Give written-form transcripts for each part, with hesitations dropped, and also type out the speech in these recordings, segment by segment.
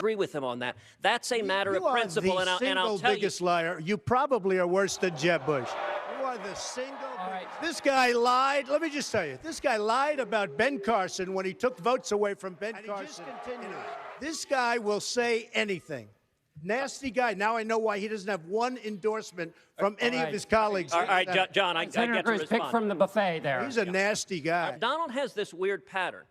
agree with him on that. That's a matter of principle, and I'll tell you. You are the single biggest liar. You probably are worse than Jeb Bush. You are the single. Right. This guy lied. Let me just tell you, this guy lied about Ben Carson when he took votes away from Ben Carson. This guy will say anything. Nasty guy. Now I know why he doesn't have one endorsement from any of his colleagues. All right, John, I get to respond. Pick from the buffet there. He's a nasty guy. Donald has this weird pattern.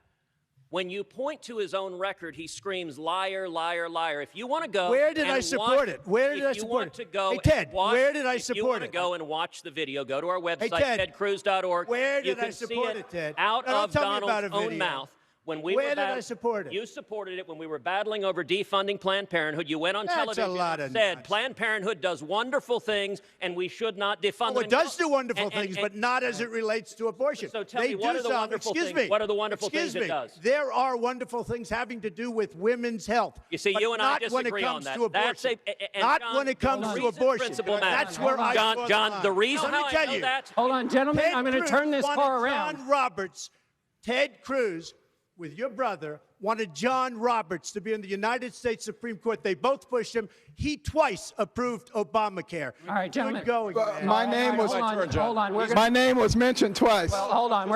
When you point to his own record, he screams, liar, liar, liar. If you want to go, where did I support it? Where did I support it? Hey, Ted, where did I support it? If you want to go and watch the video, go to our website, TedCruz.org. Where did I support it, Ted? Out of Donald's own mouth. When we Where did I support it? You supported it when we were battling over defunding Planned Parenthood. You went on television and said Planned Parenthood does wonderful things and we should not defund them. It does do wonderful things, but not as it relates to abortion. So tell me, what are the wonderful things? What are the wonderful things it does? There are wonderful things having to do with women's health. You see, you and I disagree on that. Not when it comes to abortion. That's where I draw the line. John, the reason how I know that. Hold on, gentlemen. I'm going to turn this car around. John Roberts, Ted Cruz, with your brother, wanted John Roberts to be in the United States Supreme Court. They both pushed him. He twice approved Obamacare. All right, gentlemen. Good going, man. My name was hold on. My name was mentioned twice. Well, hold on.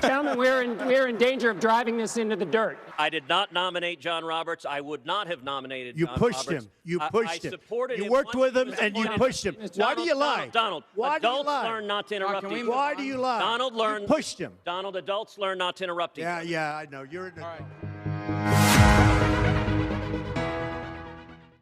Gentlemen, we're in danger of driving this into the dirt. I did not nominate John Roberts. I would not have nominated John Roberts. You pushed him. You worked with him and you pushed him. Why do you lie? Donald, adults learn not to interrupt each other. Why do you lie? Donald learned. You pushed him. Donald, adults learn not to interrupt each other. Yeah, I know. You're in